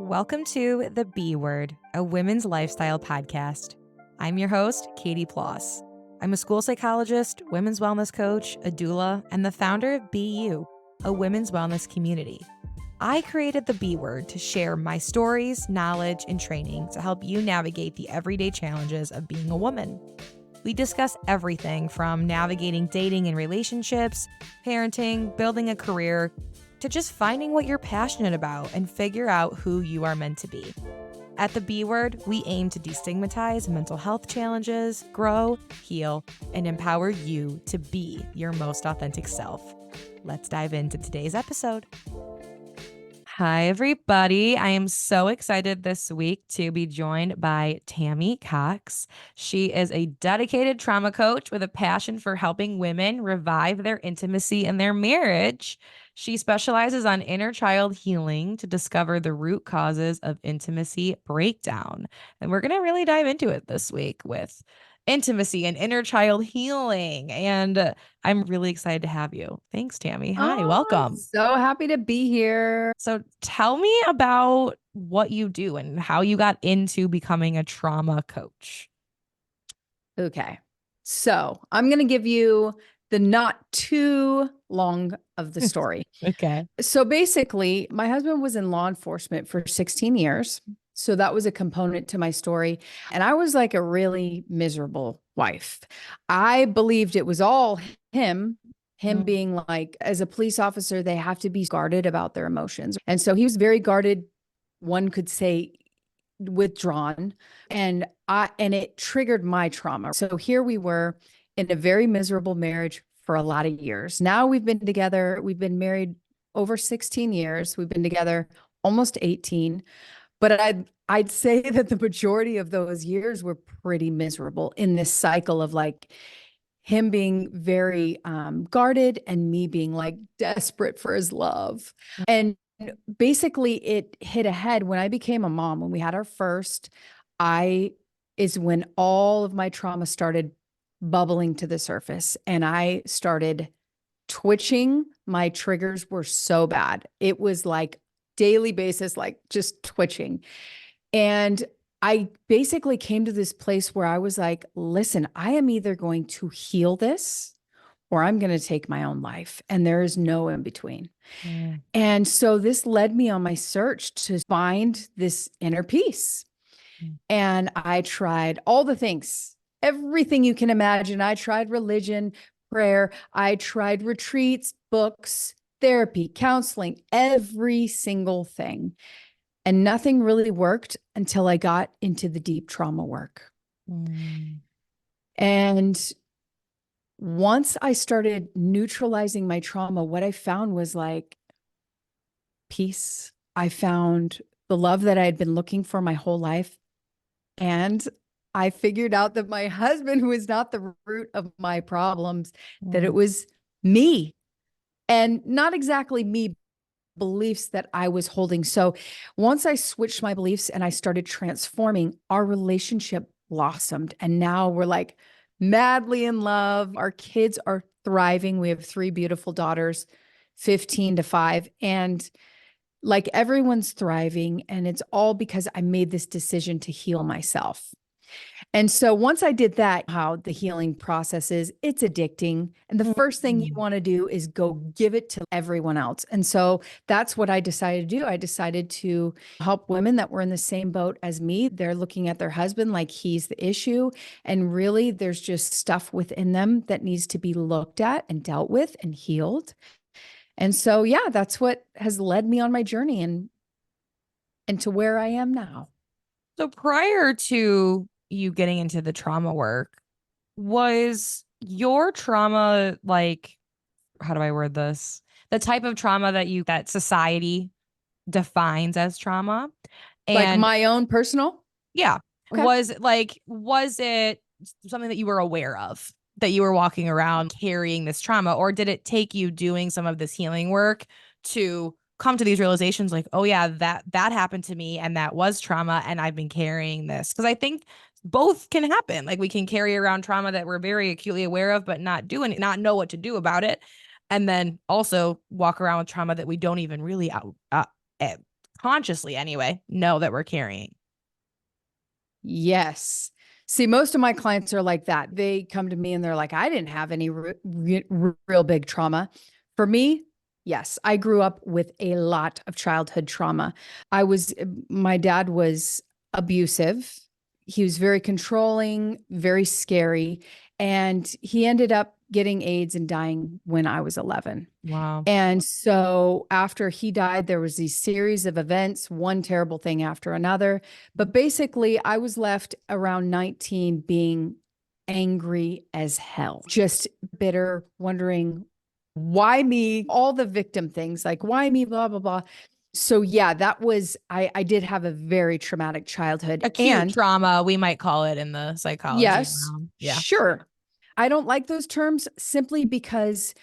Welcome to The B Word, a women's lifestyle podcast. I'm your host, Katie Ploss. I'm a school psychologist, women's wellness coach, a doula, and the founder of BU, a women's wellness community. I created The B Word to share my stories, knowledge, and training to help you navigate the everyday challenges of being a woman. We discuss everything from navigating dating and relationships, parenting, building a career, to just finding what you're passionate about and figure out who you are meant to be. At The B Word, we aim to destigmatize mental health challenges, grow, heal, and empower you to be your most authentic self. Let's dive into today's episode. Hi, everybody. I am so excited this week to be joined by Tammy Cox. She is a dedicated trauma coach with a passion for helping women revive their intimacy in their marriage. She specializes on inner child healing to discover the root causes of intimacy breakdown. And we're going to really dive into it this week with intimacy and inner child healing. And I'm really excited to have you. Thanks, Tammy. Hi, welcome. So happy to be here. So tell me about what you do and how you got into becoming a trauma coach. Okay. So I'm going to give you the not too long of the story. Okay. So basically, my husband was in law enforcement for 16 years. So that was a component to my story. And I was like a really miserable wife. I believed it was all him being like, as a police officer, they have to be guarded about their emotions. And so he was very guarded, one could say, withdrawn. And it triggered my trauma. So here we were in a very miserable marriage for a lot of years. Now we've been together. We've been married over 16 years. We've been together almost 18. But I'd say that the majority of those years were pretty miserable in this cycle of like him being very guarded and me being like desperate for his love. And basically it hit a head when I became a mom. When we had our first, is when all of my trauma started bubbling to the surface and I started twitching. My triggers were so bad. It was like daily basis, like just twitching. And I basically came to this place where I was like, listen, I am either going to heal this or I'm going to take my own life. And there is no in between. And so this led me on my search to find this inner peace. And I tried all the things, everything you can imagine. I tried religion, prayer. I tried retreats, books, therapy, counseling, every single thing. And nothing really worked until I got into the deep trauma work. And once I started neutralizing my trauma, what I found was like peace. I found the love that I had been looking for my whole life. And I figured out that my husband was not the root of my problems, that it was me. And not exactly me, beliefs that I was holding. So once I switched my beliefs and I started transforming, our relationship blossomed. And now we're like madly in love. Our kids are thriving. We have 3 beautiful daughters, 15 to 5. And like everyone's thriving. And it's all because I made this decision to heal myself. And so once I did that, how the healing process is, it's addicting. And the first thing you want to do is go give it to everyone else. And so that's what I decided to do. I decided to help women that were in the same boat as me. They're looking at their husband like he's the issue. And really, there's just stuff within them that needs to be looked at and dealt with and healed. And so, yeah, that's what has led me on my journey and to where I am now. So prior to you getting into the trauma work, was your trauma like, how do I word this? The type of trauma that society defines as trauma? And like my own personal? Yeah. Okay. Was it something that you were aware of, that you were walking around carrying this trauma, or did it take you doing some of this healing work to come to these realizations like, oh yeah, that happened to me and that was trauma and I've been carrying this? Because I think both can happen. Like we can carry around trauma that we're very acutely aware of, but not know what to do about it. And then also walk around with trauma that we don't even really consciously anyway, know that we're carrying. Yes. See, most of my clients are like that. They come to me and they're like, I didn't have any real big trauma. For me, yes, I grew up with a lot of childhood trauma. My dad was abusive. He was very controlling, very scary, and he ended up getting AIDS and dying when I was 11. Wow. And so after he died, there was these series of events, one terrible thing after another. But basically, I was left around 19 being angry as hell, just bitter, wondering why me, all the victim things like why me, blah, blah, blah. So yeah, I did have a very traumatic childhood. Acute And trauma, we might call it in the psychology yes, realm. Yeah. sure. I don't like those terms simply because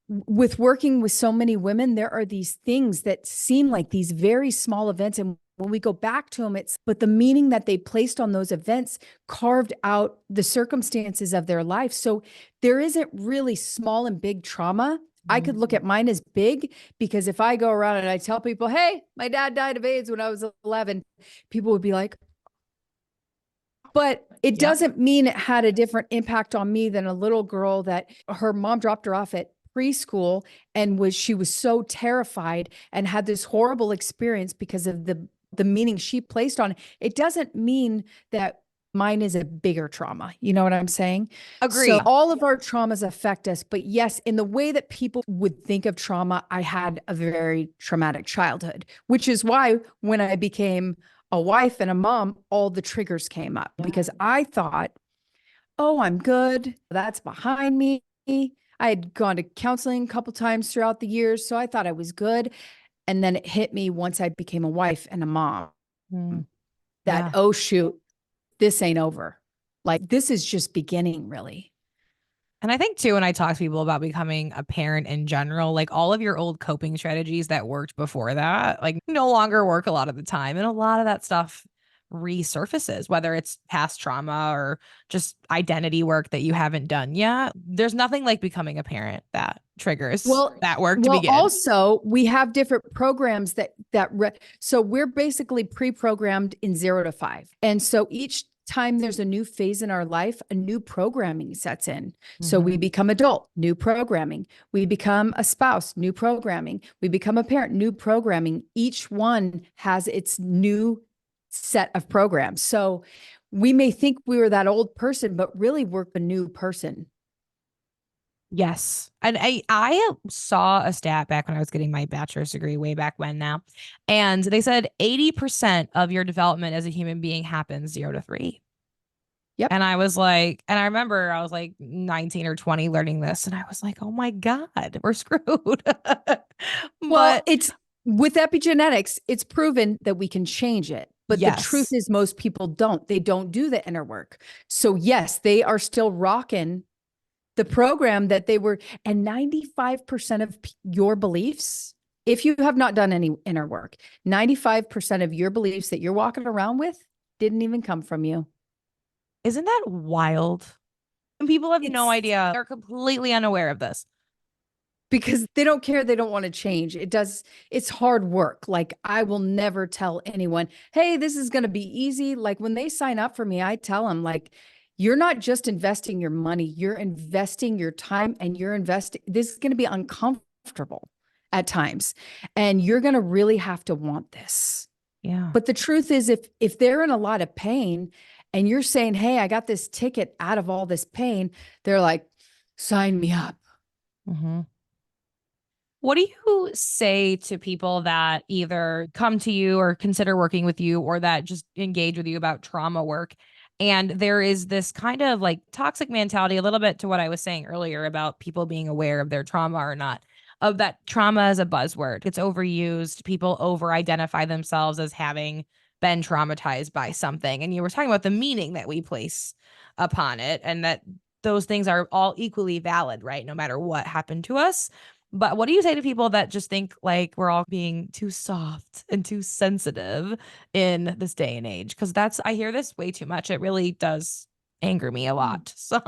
with working with so many women, there are these things that seem like these very small events. And when we go back to them, but the meaning that they placed on those events carved out the circumstances of their life. So there isn't really small and big trauma. I could look at mine as big because if I go around and I tell people, hey, my dad died of AIDS when I was 11, people would be like, but it doesn't mean it had a different impact on me than a little girl that her mom dropped her off at preschool and she was so terrified and had this horrible experience because of the meaning she placed on it. It doesn't mean that mine is a bigger trauma. You know what I'm saying? So Agree. all of our traumas affect us. But yes, in the way that people would think of trauma, I had a very traumatic childhood, which is why when I became a wife and a mom, all the triggers came up because I thought, oh, I'm good. That's behind me. I had gone to counseling a couple times throughout the years, so I thought I was good. And then it hit me once I became a wife and a mom that, Yeah. oh, shoot, this ain't over. Like, this is just beginning, really. And I think too, when I talk to people about becoming a parent in general, like all of your old coping strategies that worked before that, like no longer work a lot of the time. And a lot of that stuff resurfaces, whether it's past trauma or just identity work that you haven't done yet. There's nothing like becoming a parent that triggers Well, that work to well, begin. also we have different programs so we're basically pre-programmed in 0 to 5. And so each time there's a new phase in our life, a new programming sets in. So we become adult, new programming. We become a spouse, new programming. We become a parent, new programming. Each one has its new set of programs. So we may think we were that old person, but really we're a new person. Yes. And I saw a stat back when I was getting my bachelor's degree way back when now. And they said 80% of your development as a human being happens 0 to 3. Yep. And I was like, and I remember I was like 19 or 20 learning this. And I was like, oh my God, we're screwed. Well, But it's with epigenetics, it's proven that we can change it. But the truth yes. is, most people don't. They don't do the inner work. So, yes, they are still rocking the program that they were. And 95% of your beliefs, if you have not done any inner work, 95% of your beliefs that you're walking around with didn't even come from you. Isn't that wild? And people have no It's idea. They're completely unaware of this. because they don't care. They don't want to change. It's hard work. Like, I will never tell anyone, hey, this is going to be easy. Like, when they sign up for me, I tell them, like, you're not just investing your money, you're investing your time, and this is going to be uncomfortable at times. And you're going to really have to want this. Yeah. But the truth is, if they're in a lot of pain and you're saying, hey, I got this ticket out of all this pain, they're like, sign me up. Mm-hmm. What do you say to people that either come to you or consider working with you or that just engage with you about trauma work? And there is this kind of like toxic mentality, a little bit to what I was saying earlier about people being aware of their trauma or not, of that trauma as a buzzword. It's overused. People over identify themselves as having been traumatized by something. And you were talking about the meaning that we place upon it and that those things are all equally valid, right? No matter what happened to us. But what do you say to people that just think like we're all being too soft and too sensitive in this day and age? Because I hear this way too much. It really does anger me a lot. So,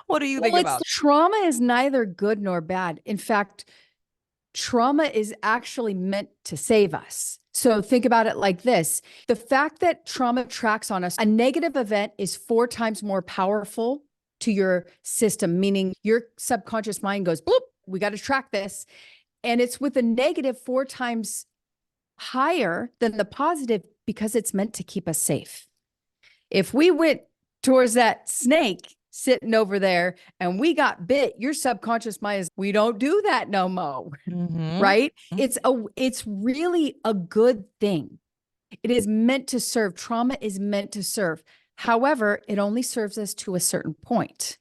what do you think Well, it's about trauma is neither good nor bad. In fact, Trauma is actually meant to save us. So think about it like this. The fact that trauma tracks on us, a negative event is 4 times more powerful to your system, meaning your subconscious mind goes, bloop, we got to track this. And it's with a negative 4 times higher than the positive because it's meant to keep us safe. If we went towards that snake sitting over there and we got bit, your subconscious mind is, we don't do that no more. Right? It's really a good thing. It is meant to serve. Trauma is meant to serve. However, it only serves us to a certain point.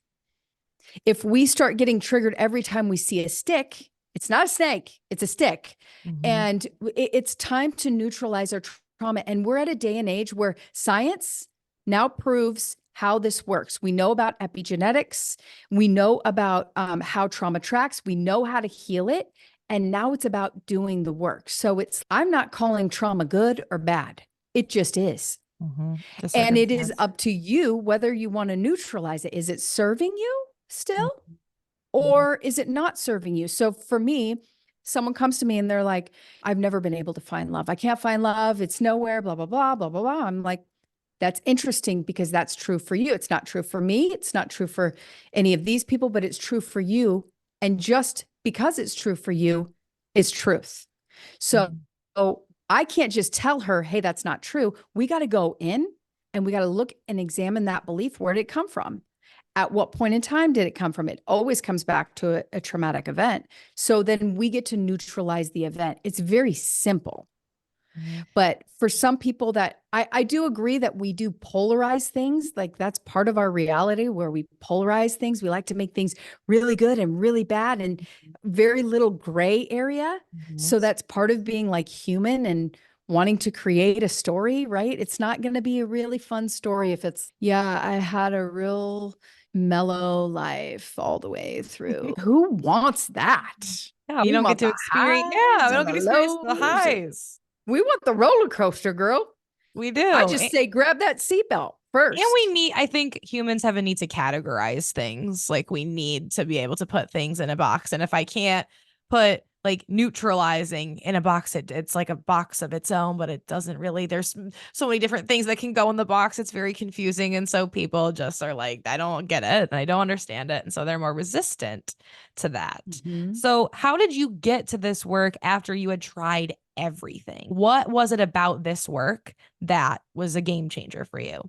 If we start getting triggered every time we see a stick, it's not a snake, it's a stick. And it's time to neutralize our trauma. And we're at a day and age where science now proves how this works. We know about epigenetics. We know about how trauma tracks. We know how to heal it. And now it's about doing the work. So I'm not calling trauma good or bad. It just is. And it is up to you whether you want to neutralize it. Is it serving you still? Or is it not serving you? So for me, someone comes to me and they're like, I've never been able to find love. I can't find love. It's nowhere, blah, blah, blah, blah, blah, blah. I'm like, that's interesting because that's true for you. It's not true for me. It's not true for any of these people, but it's true for you. And just because it's true for you is truth. So I can't just tell her, hey, that's not true. We got to go in and we got to look and examine that belief. Where did it come from? At what point in time did it come from? It always comes back to a traumatic event. So then we get to neutralize the event. It's very simple. But for some people that I do agree that we do polarize things. Like that's part of our reality where we polarize things. We like to make things really good and really bad and very little gray area. So that's part of being like human and wanting to create a story, right? It's not going to be a really fun story if it's, yeah, I had a real mellow life all the way through. Who wants that? Yeah, you don't get to experience. Yeah, we don't get to experience the highs. We want the roller coaster, girl. We do. I just say grab that seatbelt first. And I think humans have a need to categorize things. Like we need to be able to put things in a box. And if I can't put like neutralizing in a box, it's like a box of its own, but it doesn't really, there's so many different things that can go in the box. It's very confusing. And so people just are like, I don't get it and I don't understand it. And so they're more resistant to that. So how did you get to this work after you had tried everything? What was it about this work that was a game changer for you?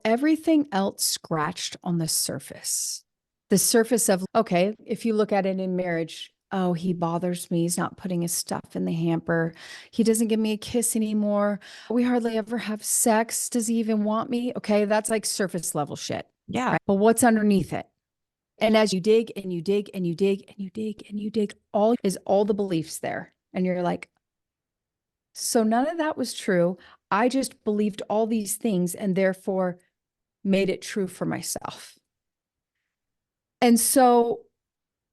Everything else scratched on the surface. The surface of, okay, if you look at it in marriage, oh, he bothers me. He's not putting his stuff in the hamper. He doesn't give me a kiss anymore. We hardly ever have sex. Does he even want me? Okay, that's like surface level shit. Yeah. Right? But what's underneath it? And as you dig and you dig and you dig and you dig and you dig, all the beliefs there. And you're like, so none of that was true. I just believed all these things and therefore made it true for myself. And so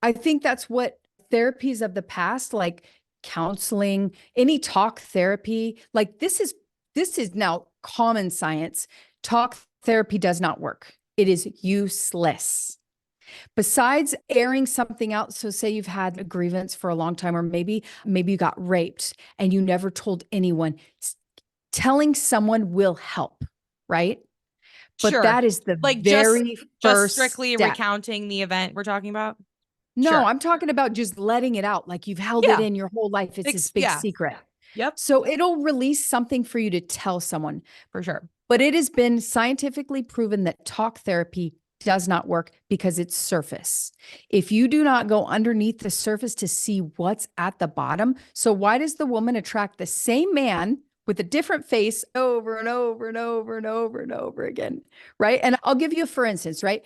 I think that's what therapies of the past, like counseling, any talk therapy, like this is now common science. Talk therapy does not work. It is useless. Besides airing something out, so say you've had a grievance for a long time, or maybe you got raped and you never told anyone, telling someone will help, right? But sure. that is the like very just strictly step. Recounting the event we're talking about. No, sure. I'm talking about just letting it out. Like you've held it in your whole life. It's this big secret. Yep. So it'll release something for you to tell someone. For sure. But it has been scientifically proven that talk therapy does not work because it's surface. If you do not go underneath the surface to see what's at the bottom. So why does the woman attract the same man with a different face over and over and over and over and over again? Right. And I'll give you a for instance, right?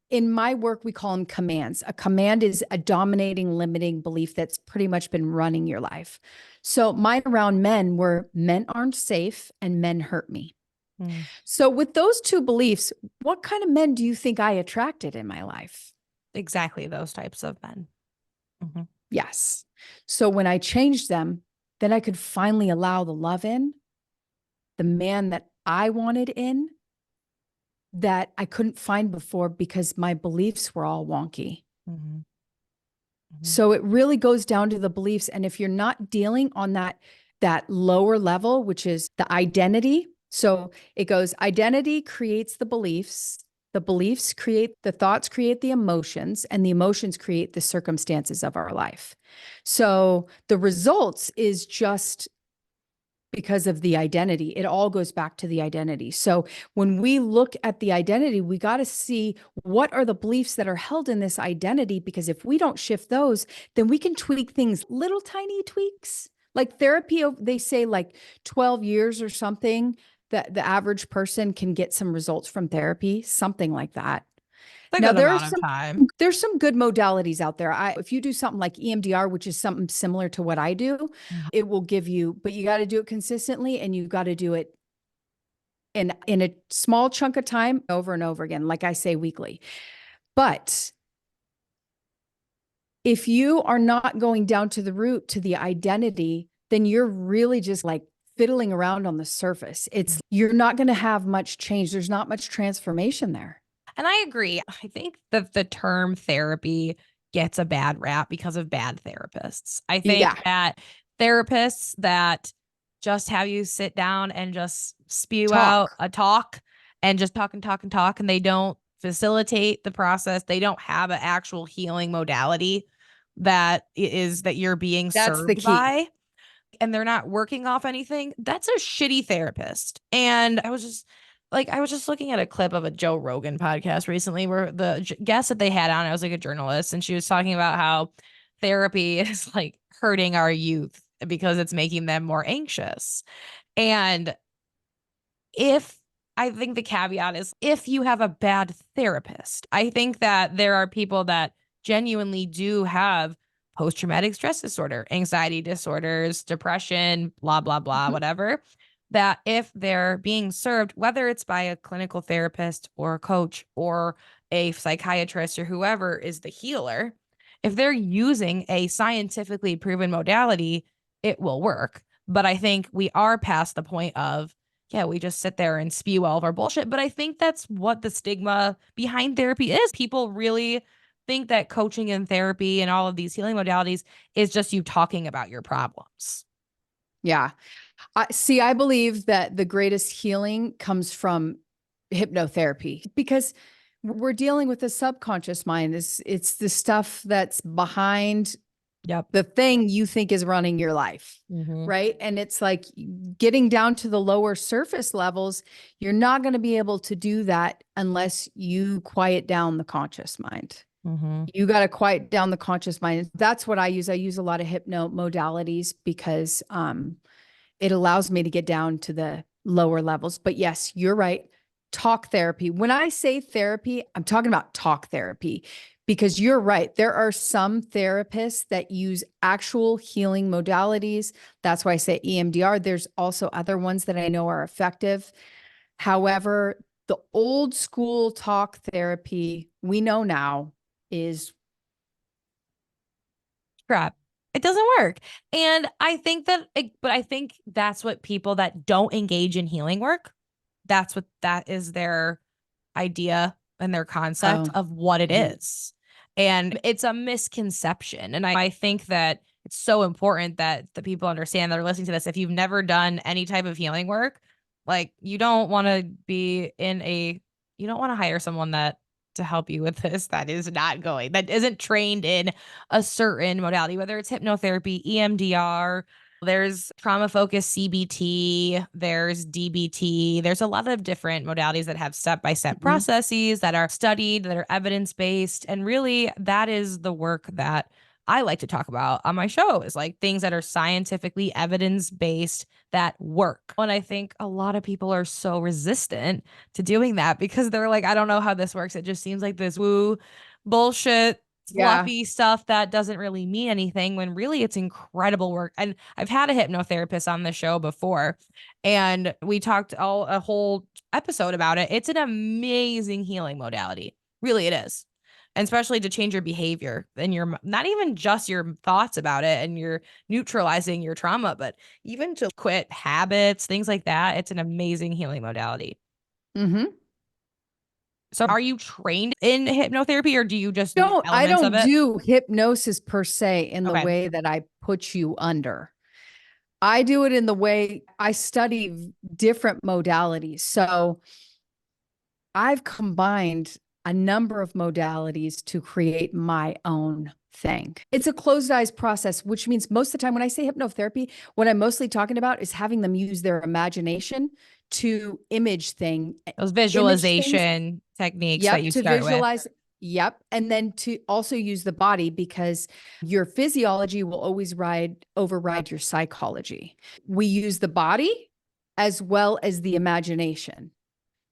In my work, we call them commands. A command is a dominating, limiting belief that's pretty much been running your life. So mine around men were men aren't safe and men hurt me. So with those two beliefs, what kind of men do you think I attracted in my life? Exactly those types of men. Yes. So when I changed them, then I could finally allow the love in, the man that I wanted in, that I couldn't find before because my beliefs were all wonky. So it really goes down to the beliefs. And if you're not dealing on that lower level, which is the identity. So it goes identity creates the beliefs create the thoughts, create the emotions, and the emotions create the circumstances of our life. So the results is just because of the identity. It all goes back to the identity. So when we look at the identity, we got to see what are the beliefs that are held in this identity, because if we don't shift those, then we can tweak things, little tiny tweaks. Like therapy, they say like 12 years or something that the average person can get some results from therapy, something like that. It's a Now good amount of time. there's some good modalities out there. If you do something like EMDR, which is something similar to what I do, it will give you, but you got to do it consistently and you got to do it in a small chunk of time over and over again, like I say, weekly. But if you are not going down to the root, to the identity, then you're really just like fiddling around on the surface. You're not going to have much change. There's not much transformation there. And I agree. I think that the term therapy gets a bad rap because of bad therapists. I think Yeah. that therapists that just have you sit down and just spew out Talk. a talk and just talk and talk and talk, and they don't facilitate the process. They don't have an actual healing modality that you're being That's the served key. by, and they're not working off anything. That's a shitty therapist. And I was just looking at a clip of a Joe Rogan podcast recently where the guest that they had on, I was like a journalist, and she was talking about how therapy is like hurting our youth because it's making them more anxious. And if I think the caveat is if you have a bad therapist, I think that there are people that genuinely do have post traumatic stress disorder, anxiety disorders, depression, blah, blah, blah, Mhm. whatever, that if they're being served, whether it's by a clinical therapist or a coach or a psychiatrist or whoever is the healer, if they're using a scientifically proven modality, it will work. But I think we are past the point of, yeah, we just sit there and spew all of our bullshit. But I think that's what the stigma behind therapy is. People really think that coaching and therapy and all of these healing modalities is just you talking about your problems. Yeah. I believe that the greatest healing comes from hypnotherapy, because we're dealing with the subconscious mind. It's the stuff that's behind Yep. the thing you think is running your life. Mm-hmm. Right. And it's like getting down to the lower surface levels. You're not going to be able to do that unless you quiet down the conscious mind. Mm-hmm. You got to quiet down the conscious mind. That's what I use. I use a lot of hypno modalities because it allows me to get down to the lower levels. But yes, you're right. Talk therapy. When I say therapy, I'm talking about talk therapy, because you're right. There are some therapists that use actual healing modalities. That's why I say EMDR. There's also other ones that I know are effective. However, the old school talk therapy we know now is Crap. It doesn't work. And I think but I think that's what people that don't engage in healing work, that is their idea and their concept oh, of what it mhm. is. And it's a misconception. And I think that it's so important that the people understand that are listening to this. If you've never done any type of healing work, like you don't want to you don't want to hire someone that to help you with this that isn't trained in a certain modality, whether it's hypnotherapy, EMDR, there's trauma focused CBT, there's DBT. There's a lot of different modalities that have step by step Mhm. processes that are studied, that are evidence based. And really, that is the work that I like to talk about on my show, is like things that are scientifically evidence based that work. And I think a lot of people are so resistant to doing that because they're like, I don't know how this works. It just seems like this woo bullshit Yeah. fluffy stuff that doesn't really mean anything, when really it's incredible work. And I've had a hypnotherapist on the show before, and we talked a whole episode about it. It's an amazing healing modality. Really, it is. And especially to change your behavior and your, not even just your thoughts about it and you're neutralizing your trauma, but even to quit habits, things like that. It's an amazing healing modality. Hmm. So are you trained in hypnotherapy or do you just do Don't I elements of don't it? do hypnosis per se in the Okay. way that I put you under. I do it in the way I study different modalities. So I've combined a number of modalities to create my own thing. It's a closed eyes process, which means most of the time when I say hypnotherapy, what I'm mostly talking about is having them use their imagination to Those image things. visualization techniques that Yep, you to start with. visualize. Yep. And then to also use the body because your physiology will always override your psychology. We use the body as well as the imagination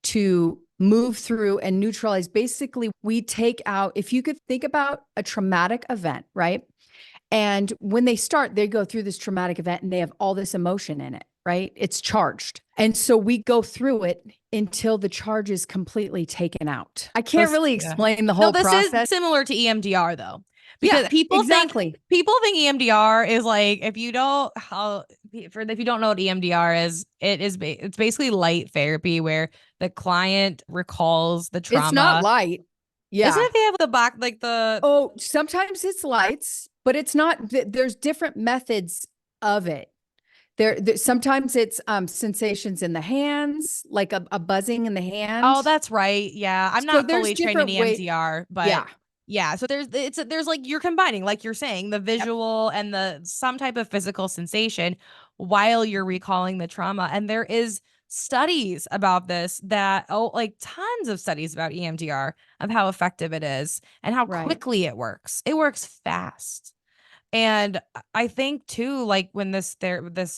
to move through and neutralize. Basically, we take out, if you could think about a traumatic event, right? And when they start, they go through this traumatic event and they have all this emotion in it, right? It's charged. And so we go through it until the charge is completely taken out. I can't really Yeah. explain the No, whole this is process. similar to EMDR though. Yeah, Because exactly. people think EMDR is like if you don't know what EMDR is, it's basically light therapy where the client recalls the It's not trauma. light. Isn't Yeah. it they have the back like the Oh, sometimes it's lights, but it's not. There's different methods of it. Sometimes it's sensations in the hands, like a buzzing in the Oh, hand. that's right. Yeah. I'm So not there's fully trained in different ways. EMDR, but Yeah. yeah. So there's like you're combining, like you're saying, the Yep. visual and the some type of physical sensation while you're recalling the trauma. And there is studies about this that like tons of studies about EMDR of how effective it is and how Right. quickly it works. It works fast. And I think too, like when this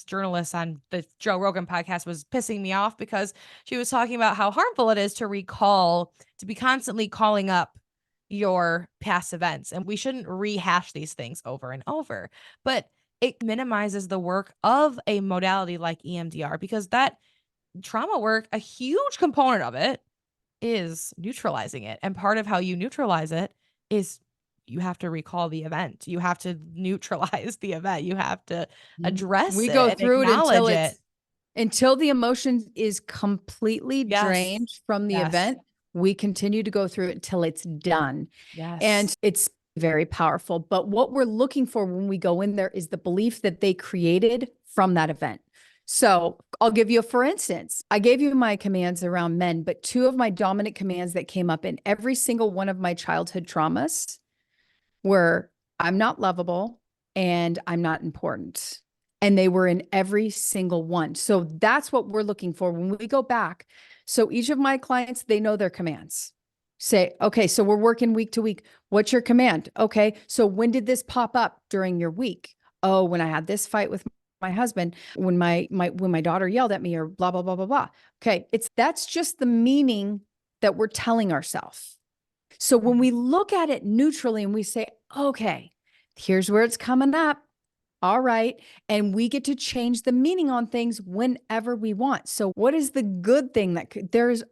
journalist on the Joe Rogan podcast was pissing me off because she was talking about how harmful it is to be constantly calling up your past events. And we shouldn't rehash these things over and over. But it minimizes the work of a modality like EMDR because that trauma work, a huge component of it is neutralizing it. And part of how you neutralize it is you have to recall the event. You have to neutralize the event. You have to address We it go and through it until acknowledge it. until the emotion is completely Yes. drained from the Yes. event. We continue to go through it until it's done. Yes. And it's very powerful. But what we're looking for when we go in there is the belief that they created from that event. So I'll give you a for instance. I gave you my commands around men, but two of my dominant commands that came up in every single one of my childhood traumas were I'm not lovable and I'm not important. And they were in every single one. So that's what we're looking for when we go back. So each of my clients, they know their commands. Say, okay, so we're working week to week. What's your command? Okay, so when did this pop up during your week? Oh, when I had this fight with my husband, when my daughter yelled at me, or blah blah blah blah blah. Okay, that's just the meaning that we're telling ourselves. So when we look at it neutrally and we say, okay, here's where it's coming up. All right. And we get to change the meaning on things whenever we want. So what is the good thing that there's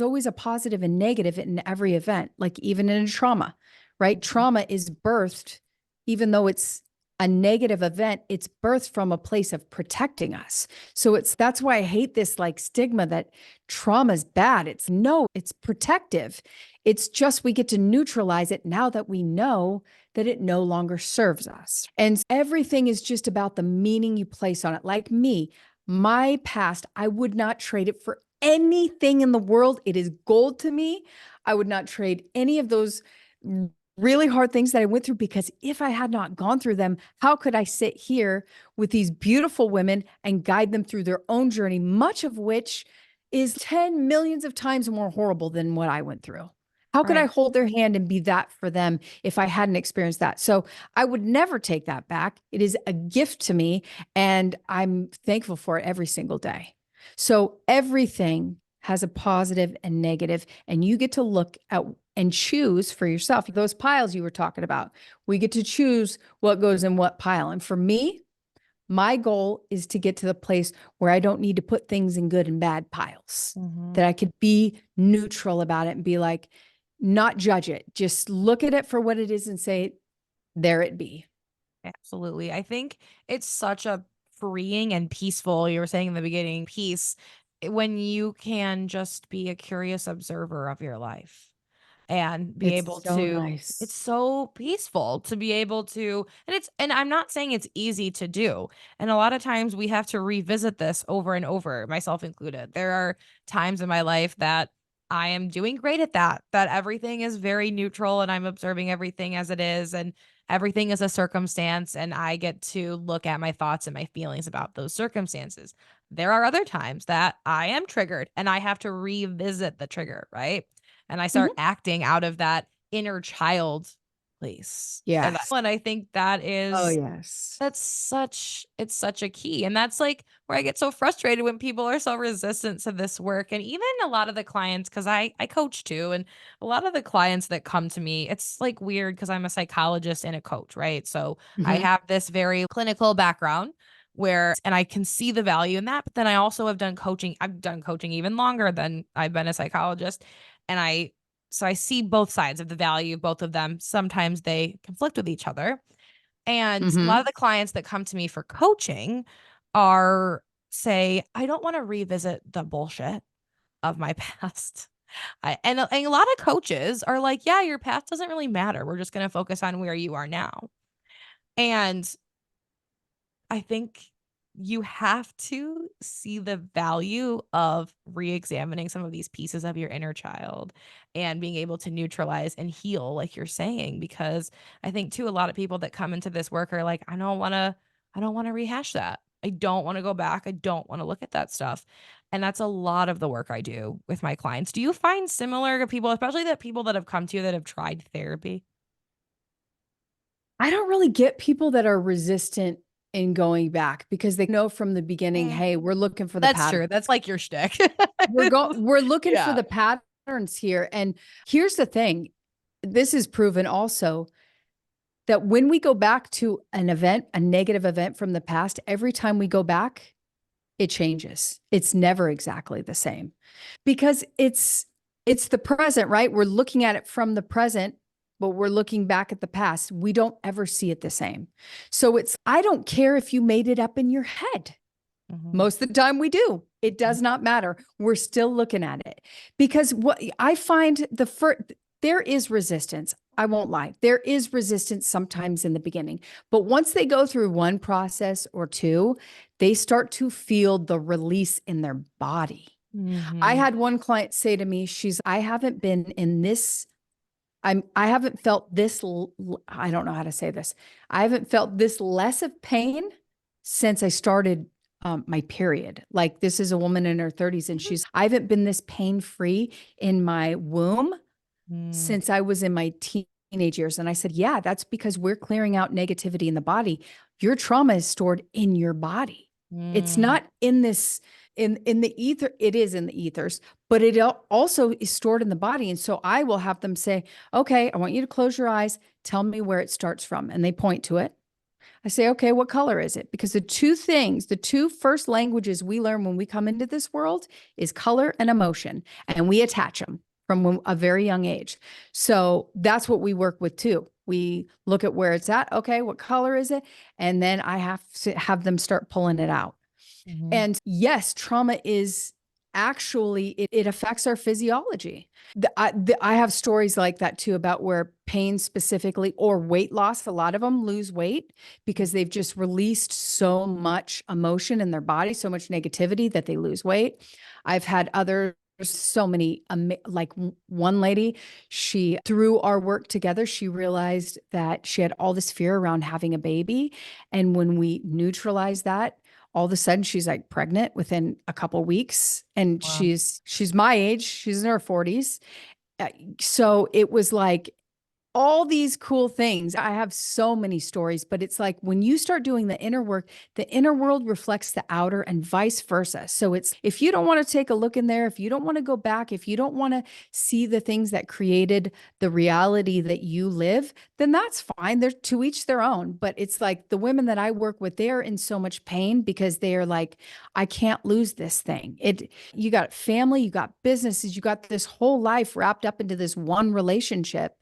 always a positive and negative in every event, like even in a trauma, right? Trauma is birthed, even though it's a negative event, it's birthed from a place of protecting us. So that's why I hate this like stigma that trauma is bad. It's protective. It's just we get to neutralize it now that we know that it no longer serves us. And everything is just about the meaning you place on it. Like me, my past, I would not trade it for anything in the world. It is gold to me. I would not trade any of those really hard things that I went through because if I had not gone through them, how could I sit here with these beautiful women and guide them through their own journey, much of which is 10 millions of times more horrible than what I went through? How could I Right. hold their hand and be that for them if I hadn't experienced that? So I would never take that back. It is a gift to me, and I'm thankful for it every single day. So everything has a positive and negative, and you get to look at and choose for yourself. Those piles you were talking about, we get to choose what goes in what pile. And for me, my goal is to get to the place where I don't need to put things in good and bad piles, Mm-hmm. that I could be neutral about it and be like, not judge it, just look at it for what it is and say, there it be. Absolutely. I think it's such a freeing and peaceful, you were saying in the beginning, peace when you can just be a curious observer of your life and be It's able so to, nice. it's so peaceful to be able to, and I'm not saying it's easy to do. And a lot of times we have to revisit this over and over, myself included. There are times in my life that I am doing great at that everything is very neutral and I'm observing everything as it is. And everything is a circumstance. And I get to look at my thoughts and my feelings about those circumstances. There are other times that I am triggered and I have to revisit the trigger, right? And I start Mhm. acting out of that inner child place. Yes. And I think that Oh, is yes. it's such a key. And that's like where I get so frustrated when people are so resistant to this work. And even a lot of the clients, because I coach too, and a lot of the clients that come to me, it's like weird because I'm a psychologist and a coach, right? So I Mhm. have this very clinical background where and I can see the value in that. But then I also have done coaching. I've done coaching even longer than I've been a psychologist. And I see both sides of the value of both of them. Sometimes they conflict with each other. And a lot Mhm. of the clients that come to me for coaching are say, I don't want to revisit the bullshit of my past. And a lot of coaches are like, yeah, your past doesn't really matter. We're just going to focus on where you are now. And I think you have to see the value of re-examining some of these pieces of your inner child and being able to neutralize and heal, like you're saying, because I think too, a lot of people that come into this work are like, I don't want to rehash that. I don't want to go back. I don't want to look at that stuff. And that's a lot of the work I do with my clients. Do you find similar people, especially that people that have come to you that have tried therapy? I don't really get people that are resistant in going back because they know from the beginning, Mm, hey, we're looking for the that's pattern. true. That's like your shtick. We're looking for Yeah. the patterns here. And here's the thing. This is proven also that when we go back to an event, a negative event from the past, every time we go back, it changes. It's never exactly the same because it's the present, right? We're looking at it from the present, but we're looking back at the past. We don't ever see it the same. So it's I don't care if you made it up in your head. Mhm. Most of the time we do. It does not matter. We're still looking at it because what I find there is resistance. I won't lie. There is resistance sometimes in the beginning, but once they go through one process or two, they start to feel the release in their body. I Mhm. had one client say to me, I haven't been in this I haven't felt this I don't know how to say this. I haven't felt this less of pain since I started my period. Like this is a woman in her 30s and I haven't been this pain free in my womb Mm, since I was in my teenage years. And I said, yeah, that's because we're clearing out negativity in the body. Your trauma is stored in your body. It's mm, not in this in the ether. It is in the ethers, but it also is stored in the body. And so I will have them say, okay, I want you to close your eyes. Tell me where it starts from. And they point to it. I say, okay, what color is it? Because the two first languages we learn when we come into this world is color and emotion, and we attach them from a very young age. So that's what we work with too. We look at where it's at. Okay, what color is it? And then I have to have them start pulling it out. mhm, And yes, trauma is actually, it affects our physiology. I have stories like that too about where pain specifically or weight loss, a lot of them lose weight because they've just released so much emotion in their body, so much negativity that they lose weight. I've had others. So many, like one lady, she through our work together, she realized that she had all this fear around having a baby. And when we neutralized that, all of a sudden she's like pregnant within a couple weeks and wow. she's my age, she's in her 40s. Uh, so it was like all these cool things. I have so many stories, but it's like when you start doing the inner work, the inner world reflects the outer and vice versa. So it's if you don't want to take a look in there, if you don't want to go back, if you don't want to see the things that created the reality that you live, then that's fine. They're to each their own. But it's like the women that I work with, they're in so much pain because they are like, I can't lose this thing. You got family, you got businesses, you got this whole life wrapped up into this one relationship.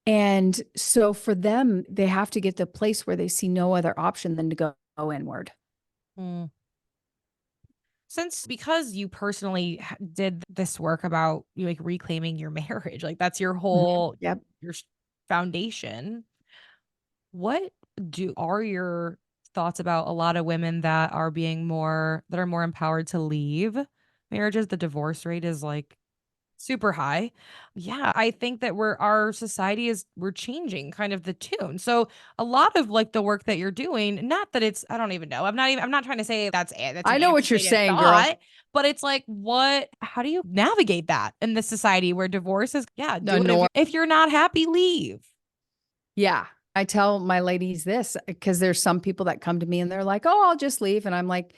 And so for them, they have to get to a place where they see no other option than to go inward. Mm. because you personally did this work about you like reclaiming your marriage, like that's your Mhm. whole Yep. your foundation. What are your thoughts about a lot of women that are more empowered to leave marriages? The divorce rate is like super high. Yeah, I think that our society we're changing kind of the tune. So a lot of like the work that you're doing, not that it's I don't even know. I'm not trying to say that's I an know what you're antiquated saying, girl. thought, but it's like how do you navigate that in this society where divorce is yeah, No, do it nor if you're not happy, leave. yeah. I tell my ladies this because there's some people that come to me and they're like, "Oh, I'll just leave." And I'm like,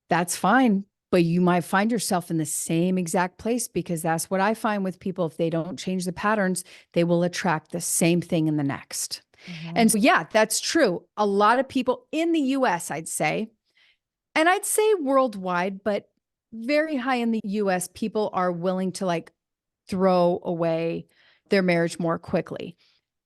"That's fine, but you might find yourself in the same exact place because that's what I find with people. If they don't change the patterns, they will attract the same thing in the next." Mhm. And so, yeah, that's true. A lot of people in the US, I'd say, and I'd say worldwide, but very high in the US, people are willing to like throw away their marriage more quickly.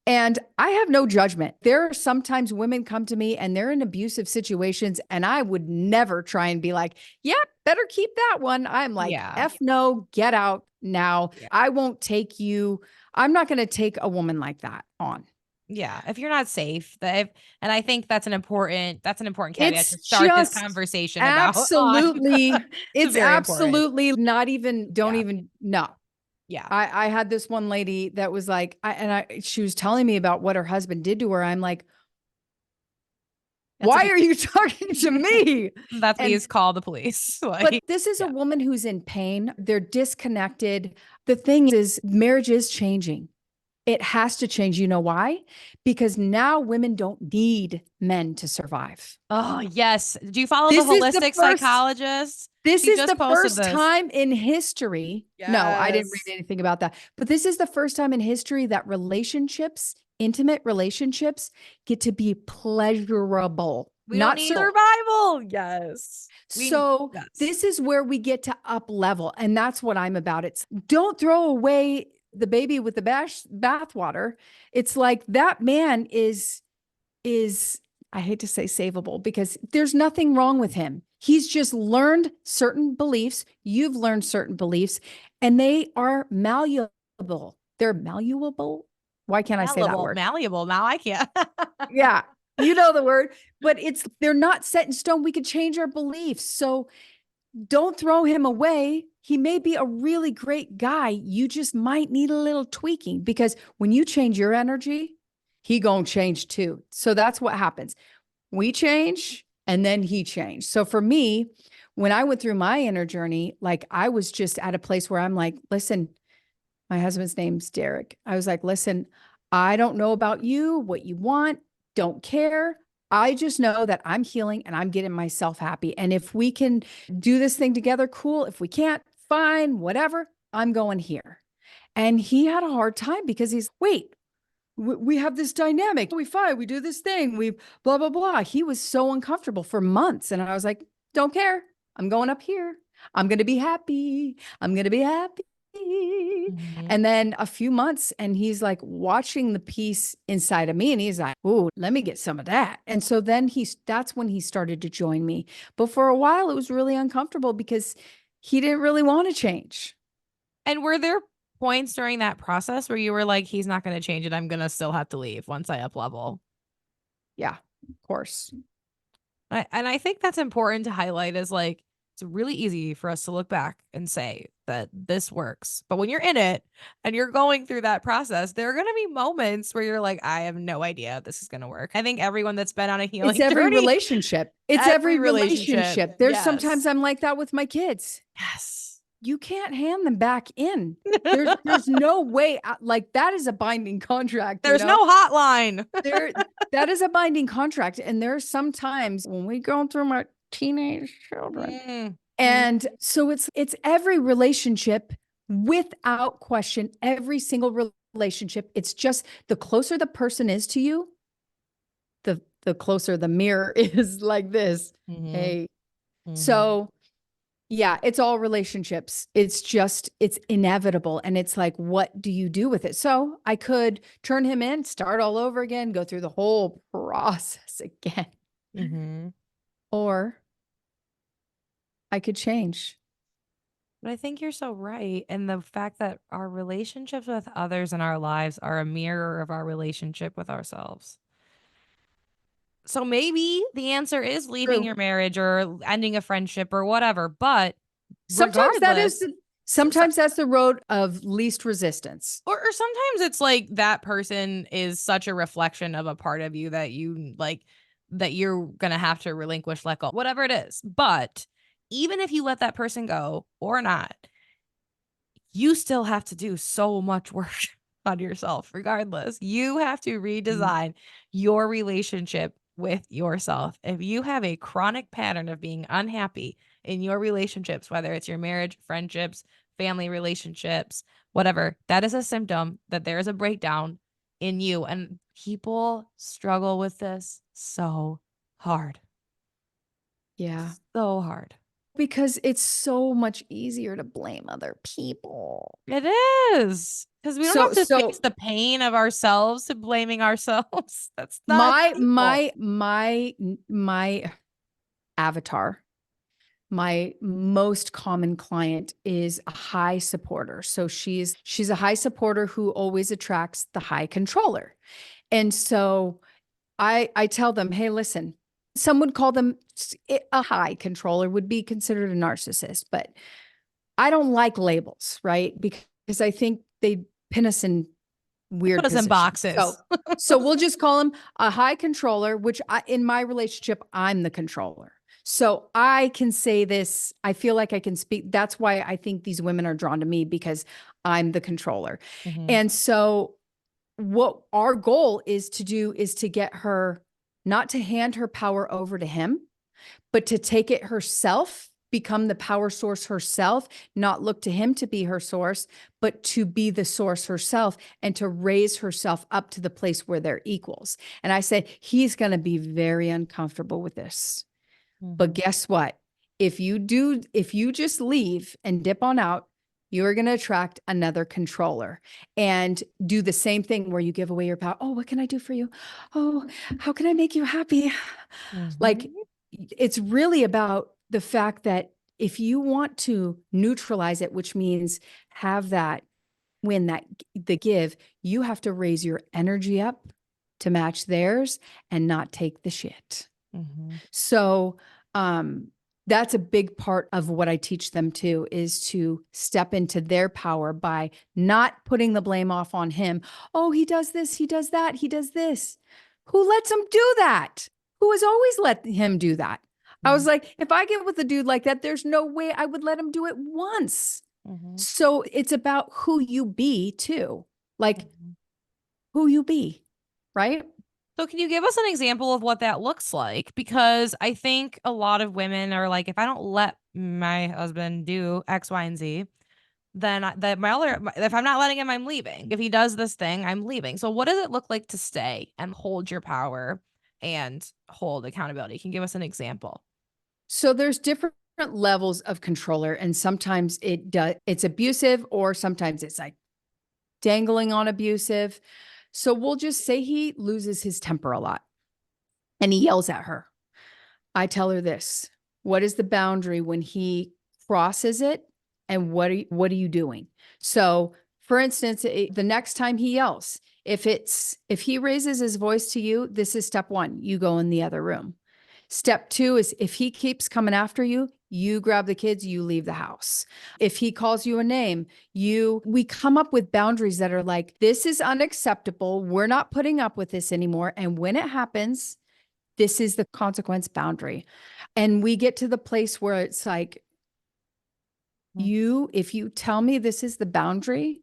And I have no judgment. There are sometimes women come to me and they're in abusive situations, and I would never try and be like, yeah, better keep that one. I'm like, Yeah. F no, get out now. Yeah. I won't take you. I'm not going to take a woman like that on. Yeah, if you're not safe, and I think that's an important caveat It's to start this just conversation about on. absolutely, It's it's very important. absolutely not even, don't Yeah. even, no. Yeah. I had this one lady that was like, she was telling me about what her husband did to her. I'm like, That's why what are you talking to me? that's what And, he's call the police. but Like, this is a yeah. woman who's in pain. They're disconnected. The thing is, marriage is changing. It has to change. You know why? Because now women don't need men to survive. Oh, yes. Do you follow the This is the holistic first psychologist? This She is just the posted first this. time in history. No, I didn't Yes. read anything about that. But this is the first time in history that relationships, intimate relationships, get to be pleasurable, We don't not need so. survival. Yes. So Yes. this is where we get to up level. And that's what I'm about. It's don't throw away the baby with the bathwater. It's like that man is I hate to say savable because there's nothing wrong with him. He's just learned certain beliefs. You've learned certain beliefs, and they are malleable. They're malleable. Why can't I say that word? Malleable. Now I can't. Yeah, you know the word, but they're not set in stone. We could change our beliefs. So don't throw him away. He may be a really great guy. You just might need a little tweaking because when you change your energy, he gonna change too. So that's what happens. We change and then he changed. So for me, when I went through my inner journey, like I was just at a place where I'm like, listen, my husband's name's Derek. I was like, listen, I don't know about you, what you want, don't care. I just know that I'm healing and I'm getting myself happy. And if we can do this thing together, cool. If we can't, fine, whatever, I'm going here. And he had a hard time because wait, we have this dynamic. We fight, we do this thing, we blah, blah, blah. He was so uncomfortable for months. And I was like, don't care. I'm going up here. I'm going to be happy. I'm going to be happy. Mhm. And then a few months, and he's like watching the piece inside of me. And he's like, oh, let me get some of that. And so then that's when he started to join me. But for a while, it was really uncomfortable because he didn't really want to change. And were there points during that process where you were like, he's not going to change it. I'm going to still have to leave once I up level? Yeah, of course. And I think that's important to highlight is like, it's really easy for us to look back and say that this works. But when you're in it and you're going through that process, there are going to be moments where you're like, I have no idea if this is going to work. I think everyone that's been on a It's healing every journey, relationship. It's every every relationship. relationship. There's sometimes Yes. I'm like that with my kids. Yes. You can't hand them back in. There's no way like that is a binding contract, you There's know? no hotline. There that is a binding contract. And there's sometimes when we go through my teenage children. Mm. And so it's every relationship without question, every single relationship. It's just the closer the person is to you, the closer the mirror is like this. Mhm. Hey. Mhm. So yeah, it's all relationships. It's inevitable. And it's like, what do you do with it? So I could turn him in, start all over again, go through the whole process again. Mhm. Or I could change. But I think you're so right. And the fact that our relationships with others in our lives are a mirror of our relationship with ourselves. So maybe the answer is leaving True. your marriage or ending a friendship or whatever. But Sometimes that is regardless, sometimes that's the road of least resistance. or sometimes it's like that person is such a reflection of a part of you that you like that you're gonna have to relinquish, let go, whatever it is. But even if you let that person go or not, you still have to do so much work on yourself regardless. You have to Mhm. redesign your relationship with yourself. If you have a chronic pattern of being unhappy in your relationships, whether it's your marriage, friendships, family relationships, whatever, that is a symptom that there is a breakdown in you. And people struggle with this so hard. Yeah. So hard. Because it's so much easier to blame other people. It is, because we don't So have to face so the pain of ourselves to blaming ourselves. That's not my painful. my my my avatar, my most common client is a high supporter. So she's a high supporter who always attracts the high controller. And so I tell them, hey, listen, some would call them a high controller would be considered a narcissist, but I don't like labels, right? Because I think they pin us in Put weird us in positions. So, boxes. so we'll just call him a high controller, which in my relationship, I'm the controller. So I can say this. I feel like I can speak. That's why I think these women are drawn to me because I'm the controller. Mhm, And so what our goal is to do is to get her not to hand her power over to him, but to take it herself, become the power source herself, not look to him to be her source, but to be the source herself and to raise herself up to the place where they're equals. And I said, he's going to be very uncomfortable with this. But mhm, guess what? If you just leave and dip on out, you're going to attract another controller and do the same thing where you give away your power. Oh, what can I do for you? Oh, how can I make you happy? Like mhm, it's really about the fact that if you want to neutralize it, which means have that win that the give, you have to raise your energy up to match theirs and not take the shit. mhm, So, um, that's a big part of what I teach them too, is to step into their power by not putting the blame off on him. Oh, he does this, he does that, he does this. Who lets him do that? Who has always let him do that? I was mhm, like, if I get with a dude like that, there's no way I would let him do it once. mhm, So it's about who you be too, like mhm. who you be, right? So can you give us an example of what that looks like? Because I think a lot of women are like, if I don't let my husband do X, Y, and Z, then if I'm not letting him, I'm leaving. If he does this thing, I'm leaving. So what does it look like to stay and hold your power and hold accountability? Can you give us an example? So there's different levels of controller, and sometimes it's abusive, or sometimes it's like dangling on abusive. So we'll just say he loses his temper a lot and he yells at her. I tell her this: what is the boundary when he crosses it, and what are you doing? So, for instance, the next time he yells, if he raises his voice to you, this is step 1. You go in the other room. Step 2 is if he keeps coming after you, you grab the kids, you leave the house. If he calls you a name, we come up with boundaries that are like, this is unacceptable. We're not putting up with this anymore. And when it happens, this is the consequence boundary. And we get to the place where it's like, if you tell me this is the boundary,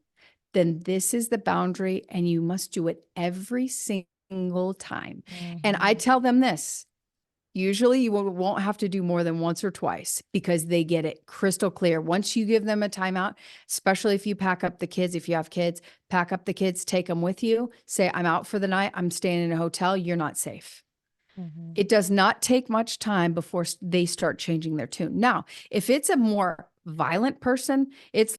then this is the boundary and you must do it every single time. And I Mhm, tell them this. Usually you won't have to do more than once or twice because they get it crystal clear. Once you give them a timeout, especially if you pack up the kids, if you have kids, pack up the kids, take them with you, say, I'm out for the night. I'm staying in a hotel. You're not safe. mhm, It does not take much time before they start changing their tune. Now, if it's a more violent person,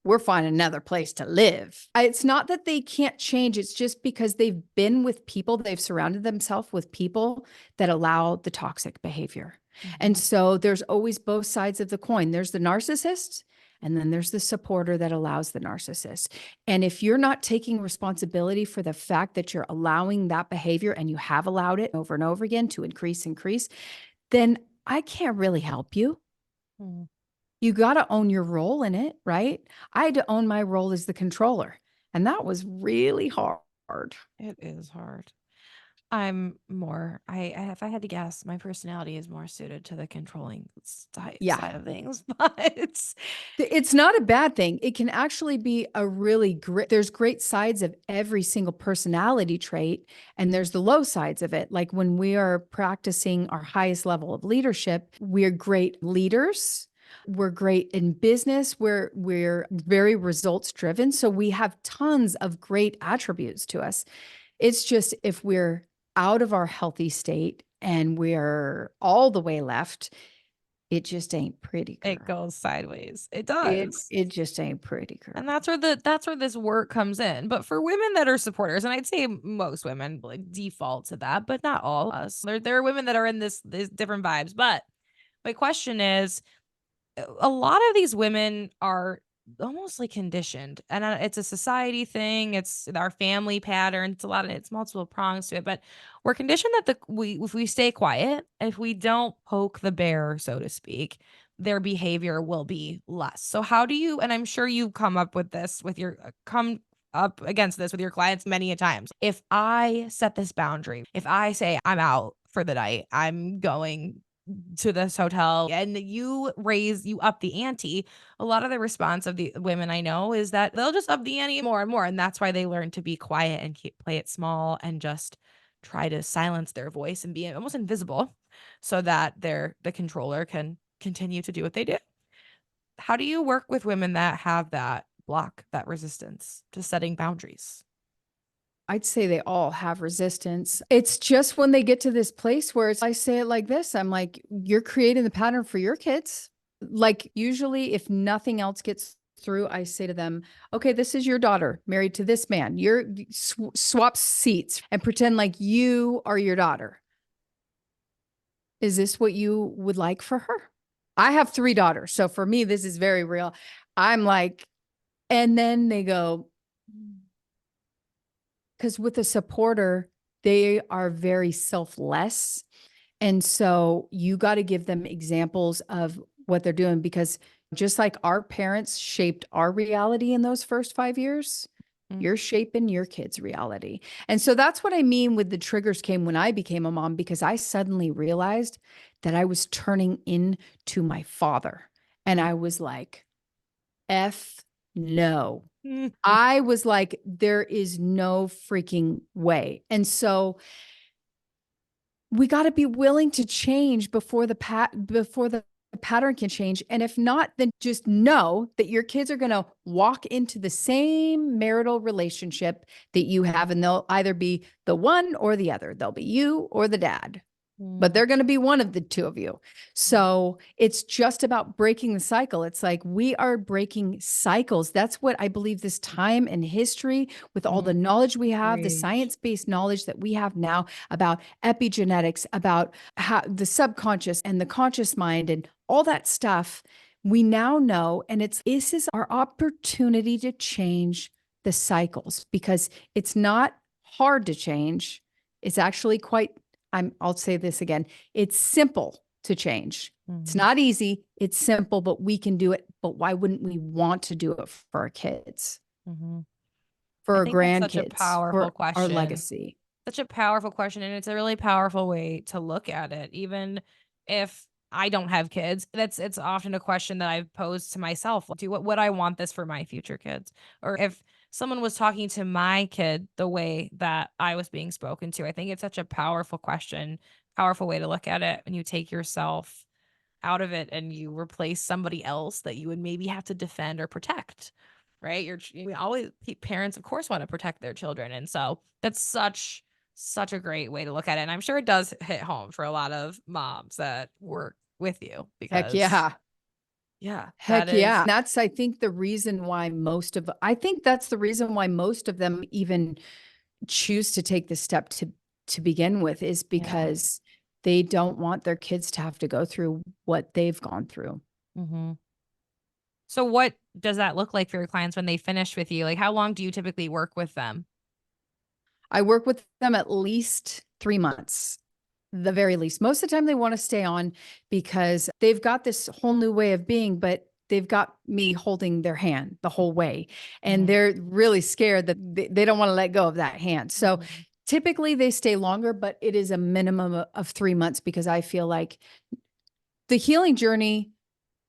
we're finding another place to live. It's not that they can't change. It's just because they've surrounded themselves with people that allow the toxic behavior. And Mhm. so there's always both sides of the coin. There's the narcissist, and then there's the supporter that allows the narcissist. And if you're not taking responsibility for the fact that you're allowing that behavior and you have allowed it over and over again to increase, then I can't really help you. Mm. You got to own your role in it, right? I had to own my role as the controller, and that was really hard. It is hard. I'm more if I had to guess, my personality is more suited to the controlling Yeah. side of things, but It's not a bad thing. It can actually be a really great, there's great sides of every single personality trait, and there's the low sides of it. Like when we are practicing our highest level of leadership, we're great leaders. We're great in business. We're very results driven. So we have tons of great attributes to us. It's just if we're out of our healthy state and we're all the way left, it just ain't pretty, it girl. goes sideways. It It does. it just ain't pretty, And girl. that's where this work comes in. But for women that are supporters, and I'd say most women like default to that, but not all of us. There are women that are in this different vibes. But my question is, a lot of these women are almost like conditioned, and it's a society thing. It's our family pattern. It's multiple prongs to it, but we're conditioned that we if we stay quiet, if we don't poke the bear, so to speak, their behavior will be less. So how do you? And I'm sure you come up with this with your come up against this with your clients many a times. If I set this boundary, if I say I'm out for the night, I'm going to this hotel and you up the ante, a lot of the response of the women I know is that they'll just up the ante more and more. And that's why they learn to be quiet and play it small and just try to silence their voice and be almost invisible so that the controller can continue to do what they do. How do you work with women that have that block, that resistance to setting boundaries? I'd say they all have resistance. It's just when they get to this place where I say it like this, I'm like, you're creating the pattern for your kids. Like, usually, if nothing else gets through, I say to them, okay, this is your daughter married to this man. You're swap seats and pretend like you are your daughter. Is this what you would like for her? I have 3 daughters. So for me, this is very real. I'm like, and then they go, because with a supporter, they are very selfless. And so you got to give them examples of what they're doing, because just like our parents shaped our reality in those first 5 years, Mm. you're shaping your kids' reality. And so that's what I mean with the triggers came when I became a mom, because I suddenly realized that I was turning into my father. And I was like, F no. Mm. I was like, there is no freaking way. And so we got to be willing to change before the pattern can change. And if not, then just know that your kids are going to walk into the same marital relationship that you have, and they'll either be the one or the other. They'll be you or the dad, but Mm. they're going to be one of the two of you. So it's just about breaking the cycle. It's like we are breaking cycles. That's what I believe this time in history, with all the Mm. knowledge we have, the Preach. science-based knowledge that we have now about epigenetics, about how the subconscious and the conscious mind and all that stuff, we now know. And this is our opportunity to change the cycles, because it's not hard to change. It's actually I'll say this again. It's simple to change. It's Mhm. not easy. It's simple, but we can do it. But why wouldn't we want to do it for our kids, Mhm. for I our think that's such a grandkids, powerful for our question. legacy? Such a powerful question, and it's a really powerful way to look at it. Even if I don't have kids, it's often a question that I've posed to myself. Do what would I want this for my future kids? Or if someone was talking to my kid the way that I was being spoken to, I think it's such a powerful question, powerful way to look at it. When you take yourself out of it and you replace somebody else that you would maybe have to defend or protect, right? We always parents, of course, want to protect their children, and so that's such a great way to look at it. And I'm sure it does hit home for a lot of moms that work with you Heck because, yeah. yeah, that Heck yeah. is. That's, I think, the reason why I think that's the reason why most of them even choose to take the step to begin with, is Yeah. because they don't want their kids to have to go through what they've gone through. Mm-hmm. So what does that look like for your clients when they finish with you? Like, how long do you typically work with them? I work with them at least 3 months, the very least. Most of the time, they want to stay on because they've got this whole new way of being, but they've got me holding their hand the whole way. And Mm-hmm. they're really scared that they don't want to let go of that hand. So Mm-hmm. typically they stay longer, but it is a minimum of 3 months because I feel like the healing journey,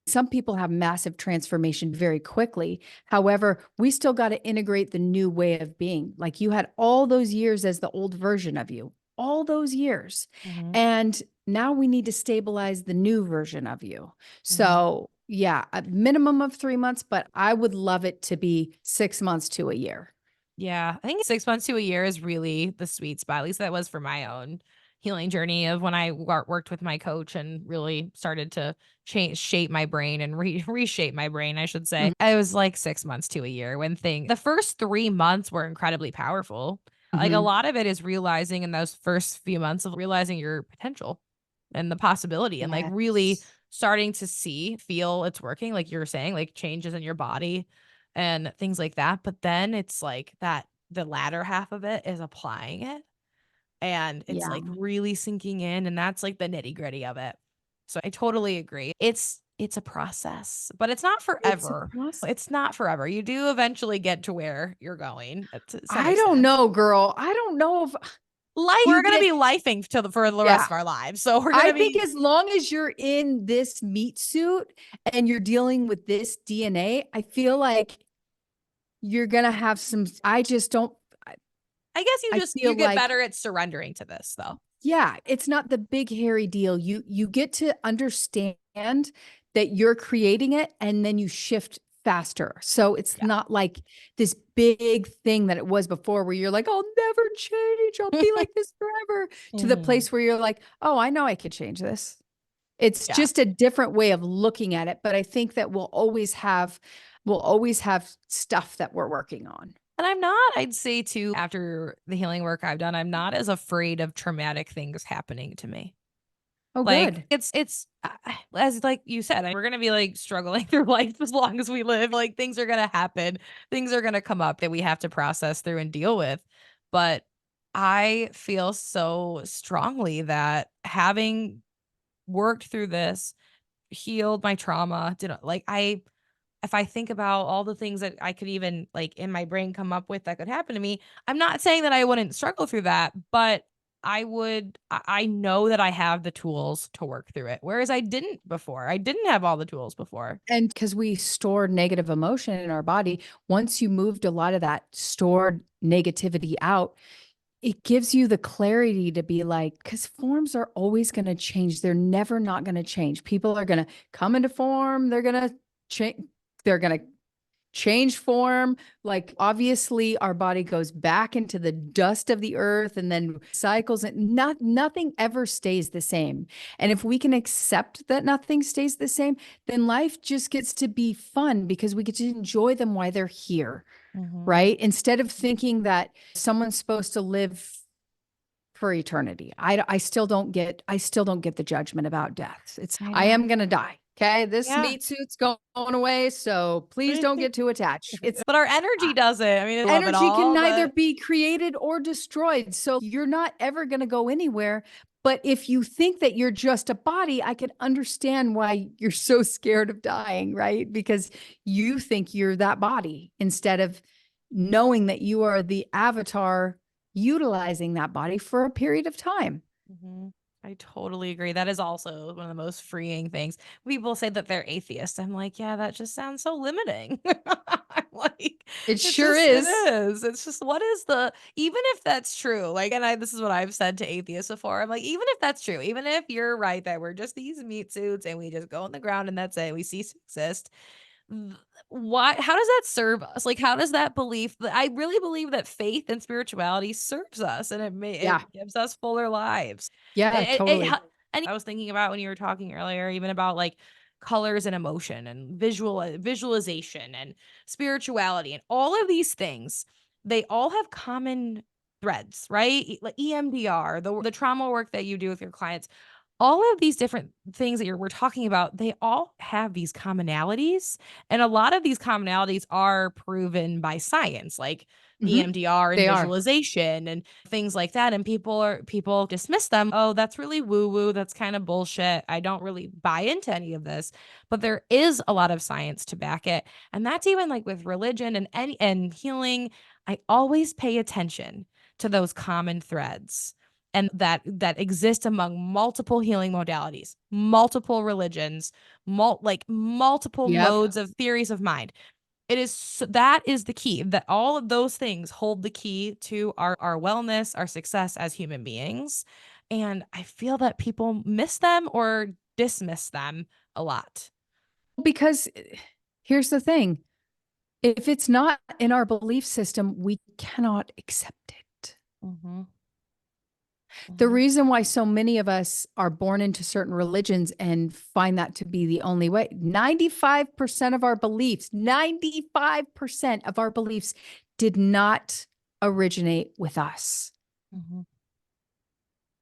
some people have massive transformation very quickly. However, we still got to integrate the new way of being. Like, you had all those years as the old version of you, all those years. Mm-hmm. And now we need to stabilize the new version of you. Mm-hmm. So, yeah, a minimum of 3 months, but I would love it to be 6 months to a year. Yeah, I think 6 months to a year is really the sweet spot. At least that was for my own healing journey of when I worked with my coach and really started to change, shape my brain and reshape my brain, I should say. Mhm. I was like 6 months to a year when the first 3 months were incredibly powerful. Like a Mhm. lot of it is realizing in those first few months of realizing your potential and the possibility and like really Yes. starting to see, feel it's working, like you were saying, like changes in your body and things like that. But then it's like that the latter half of it is applying it and it's Yeah. like really sinking in. And that's like the nitty gritty of it. So I totally agree. It's a process, but it's not It's a forever. process. It's not forever. You do eventually get to where you're going to some I don't extent. know, girl. I don't know if Like we're you gonna get, be lifing for the rest yeah. of our lives. So we're I gonna think be as long as you're in this meat suit and you're dealing with this DNA, I feel like you're going to have some, I just don't, I I guess I you feel get like, better at surrendering to this though. yeah, it's not the big hairy deal. You get to understand that you're creating it and then you shift faster. So it's Yeah. not like this big thing that it was before where you're like, I'll never change. I'll be like this forever, to the Mhm. place where you're like, oh, I know I could change this. It's Yeah. just a different way of looking at it, but I think that we'll always have stuff that we're working on. And I'm not, I'd say too, after the healing work I've done, I'm not as afraid of traumatic things happening to me. Oh, Like good. it's as like you said, we're gonna be like struggling through life as long as we live. Like things are gonna happen, things are gonna come up that we have to process through and deal with. But I feel so strongly that having worked through this, healed my trauma, did like I if I think about all the things that I could even like in my brain come up with that could happen to me, I'm not saying that I wouldn't struggle through that, but I know that I have the tools to work through it. Whereas I didn't before. I didn't have all the tools before. And because we store negative emotion in our body, once you moved a lot of that stored negativity out, it gives you the clarity to be like, because forms are always going to change. They're never not going to change. People are going to come into form. They're going to change. They're going to change form. Like, obviously our body goes back into the dust of the earth and then cycles, and nothing ever stays the same. And if we can accept that nothing stays the same, then life just gets to be fun because we get to enjoy them while they're here. Mhm. Right, instead of thinking that someone's supposed to live for eternity. I still don't get the judgment about death. It's, I I know. am going to die. Okay. This Yeah. meat suit's going away. So please don't get too attached. It's, But our energy does it. I mean, I love it energy can all, neither but be created or destroyed. So you're not ever going to go anywhere. But if you think that you're just a body, I can understand why you're so scared of dying, right? Because you think you're that body instead of knowing that you are the avatar utilizing that body for a period of time. Mhm. I totally agree. That is also one of the most freeing things. People say that they're atheists. I'm like, yeah, that just sounds so limiting. I'm like, It sure it is. is. It's just what is the even if that's true, like, and this is what I've said to atheists before. I'm like, even if that's true, even if you're right that we're just these meat suits and we just go in the ground and that's it, we cease to exist. th- why how does that serve us? Like how does that belief I really believe that faith and spirituality serves us and Yeah. it gives us fuller lives. Yeah, It totally. and I was thinking about when you were talking earlier even about like colors and emotion and visualization and spirituality and all of these things, they all have common threads, right? Like EMDR, the trauma work that you do with your clients, all of these different things that we're talking about, they all have these commonalities. And a lot of these commonalities are proven by science, like Mhm. EMDR and They are. visualization and things like that. And people dismiss them. Oh, that's really woo woo. That's kind of bullshit. I don't really buy into any of this. But there is a lot of science to back it. And that's even like with religion and healing. I always pay attention to those common threads and that exist among multiple healing modalities, multiple religions, multiple Yep. modes of theories of mind. That is the key, that all of those things hold the key to our wellness, our success as human beings. And I feel that people miss them or dismiss them a lot. Because here's the thing. If it's not in our belief system, we cannot accept it. Mm-hmm. The Mm-hmm. reason why so many of us are born into certain religions and find that to be the only way, 95% of our beliefs, 95% of our beliefs did not originate with us. Mm-hmm.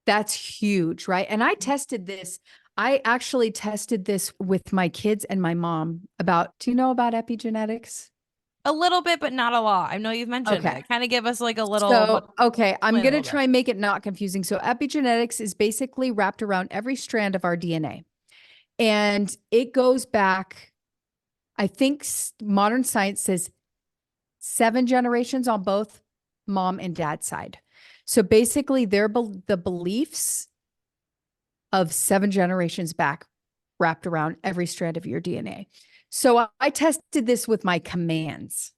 That's huge, right? And I tested this. I actually tested this with my kids and my mom about, do you know about epigenetics? A little bit, but not a lot. I know you've mentioned Okay. it. Kind of give us like a little, but So, okay, I'm explain a going to little bit. try and make it not confusing. So, epigenetics is basically wrapped around every strand of our DNA. And it goes back, I think modern science says 7 generations on both mom and dad side. So, basically, the beliefs of 7 generations back wrapped around every strand of your DNA. So, I tested this with my commands.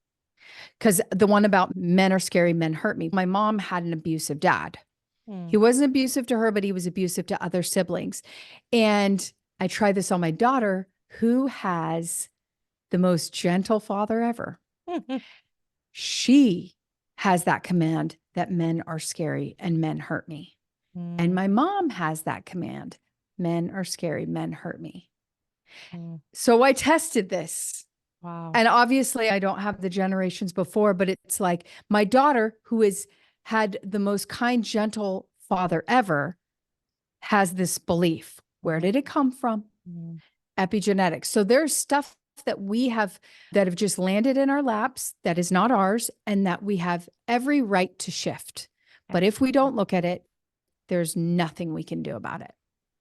Because the one about men are scary, men hurt me. My mom had an abusive dad. Hmm. He wasn't abusive to her, but he was abusive to other siblings. And I tried this on my daughter, who has the most gentle father ever. She has that command that men are scary and men hurt me. And Hmm. my mom has that command, men are scary, men hurt me. Hmm. So I tested this. Wow. And obviously, I don't have the generations before, but it's like my daughter, who has had the most kind, gentle father ever, has this belief. Where Mhm. did it come from? Mhm. Epigenetics. So there's stuff that we have that have just landed in our laps that is not ours and that we have every right to shift. But if we Absolutely. don't look at it, there's nothing we can do about it.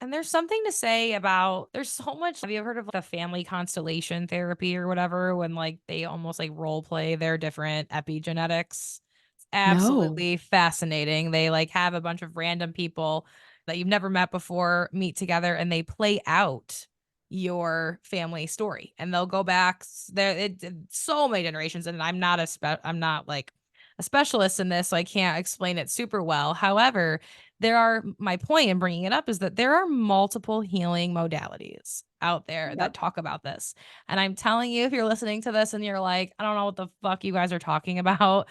And there's something to say about there's so much. Have you ever heard of the family constellation therapy or whatever when like they almost like role play their different epigenetics? It's No. absolutely fascinating. They like have a bunch of random people that you've never met before meet together and they play out your family story and they'll go back so many generations and I'm not like a specialist in this so I can't explain it super well. However, my point in bringing it up is that there are multiple healing modalities out there that Yep. talk about this. And I'm telling you, if you're listening to this and you're like, I don't know what the fuck you guys are talking about,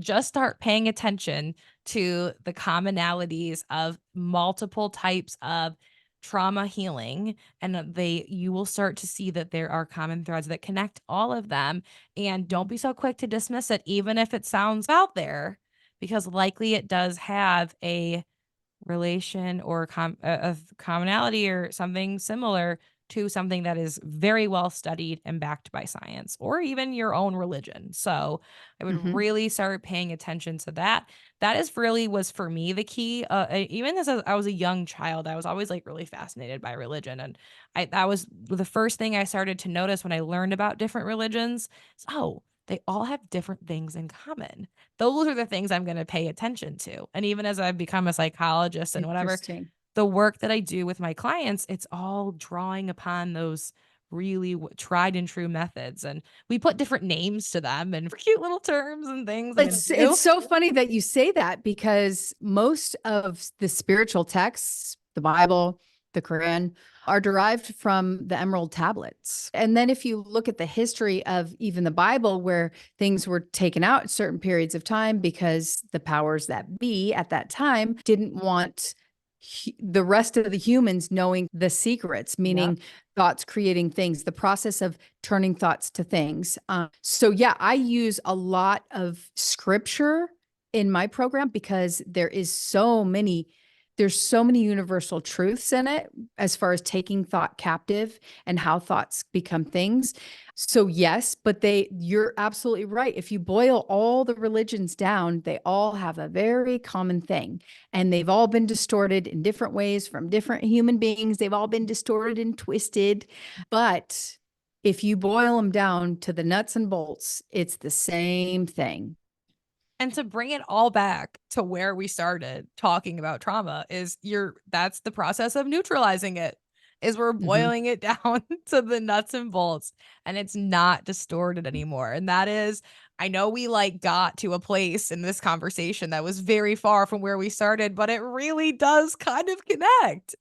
just start paying attention to the commonalities of multiple types of trauma healing and you will start to see that there are common threads that connect all of them, and don't be so quick to dismiss it even if it sounds out there, because likely it does have a relation or a commonality or something similar to something that is very well studied and backed by science or even your own religion. So I would Mm-hmm. really start paying attention to that. That is really was for me the key. Even as I was a young child, I was always like really fascinated by religion, and that was the first thing I started to notice when I learned about different religions. Oh, they all have different things in common. Those are the things I'm going to pay attention to. And even as I've become a psychologist and whatever, Interesting. the work that I do with my clients, it's all drawing upon those really tried and true methods. And we put different names to them and for cute little terms and things I'm going to It's do. so funny that you say that because most of the spiritual texts, the Bible, the Quran, are derived from the Emerald tablets. And then if you look at the history of even the Bible, where things were taken out at certain periods of time because the powers that be at that time didn't want the rest of the humans knowing the secrets, Yep. meaning thoughts creating things, the process of turning thoughts to things. So, yeah, I use a lot of scripture in my program because there's so many universal truths in it as far as taking thought captive and how thoughts become things. So yes, but you're absolutely right. If you boil all the religions down, they all have a very common thing, and they've all been distorted in different ways from different human beings. They've all been distorted and twisted, but if you boil them down to the nuts and bolts, it's the same thing. And to bring it all back to where we started talking about trauma that's the process of neutralizing it, is we're boiling it down to the nuts and bolts, and it's not distorted anymore. And that is, I know we got to a place in this conversation that was very far from where we started, but it really does kind of connect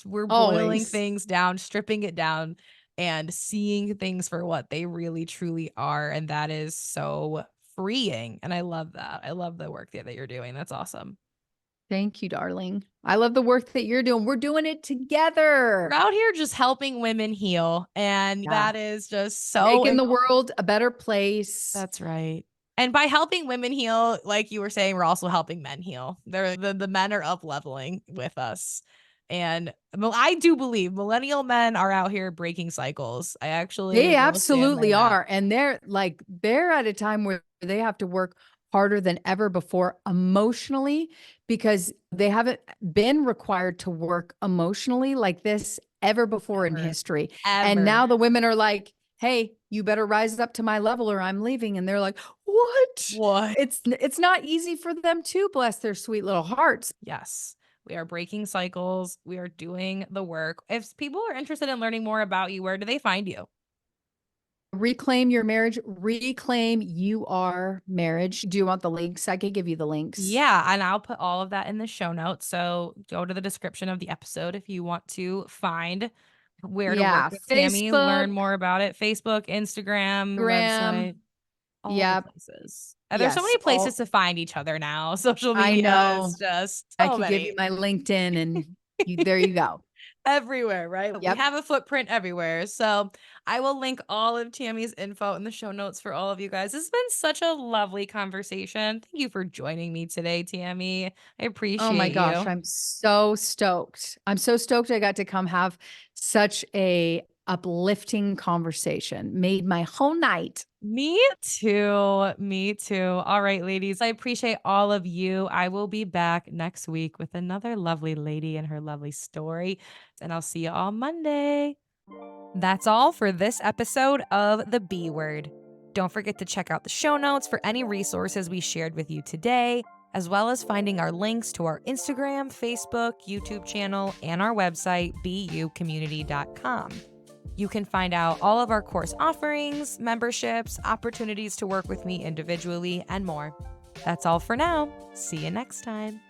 we're boiling Always. things down, stripping it down, and seeing things for what they really truly are. And that is so freeing. And I love that. I love the work that you're doing. That's awesome. Thank you, darling. I love the work that you're doing. We're doing it together. We're out here just helping women heal. And that is just so making the world a better place. That's right. And by helping women heal, like you were saying, we're also helping men heal. The men are up leveling with us. And I do believe millennial men are out here breaking cycles. I actually They will stand by absolutely that. are. And they're at a time where they have to work harder than ever before emotionally, because they haven't been required to work emotionally like this ever before in history. And now the women are like, hey, you better rise up to my level or I'm leaving. And they're like, what? It's not easy for them too, bless their sweet little hearts. Yes. We are breaking cycles. We are doing the work. If people are interested in learning more about you, where do they find you? Reclaim Your Marriage, Reclaim Your Marriage. Do you want the links? I could give you the links. Yeah, and I'll put all of that in the show notes. So go to the description of the episode if you want to find where to work with Tammy, learn more about it. Facebook, Instagram, website, all the places. There's so many places to find each other now. Social media is just so I could give you my LinkedIn and there you go. Everywhere, right? Yep. We have a footprint everywhere. So I will link all of Tammy's info in the show notes for all of you guys. This has been such a lovely conversation. Thank you for joining me today, Tammy. I appreciate you. Oh my gosh, I'm so stoked. I'm so stoked I got to come have such a uplifting conversation. Made my whole night. Me too. Me too. All right, ladies. I appreciate all of you. I will be back next week with another lovely lady and her lovely story. And I'll see you all Monday. That's all for this episode of The B Word. Don't forget to check out the show notes for any resources we shared with you today, as well as finding our links to our Instagram, Facebook, YouTube channel, and our website, bucommunity.com. You can find out all of our course offerings, memberships, opportunities to work with me individually, and more. That's all for now. See you next time.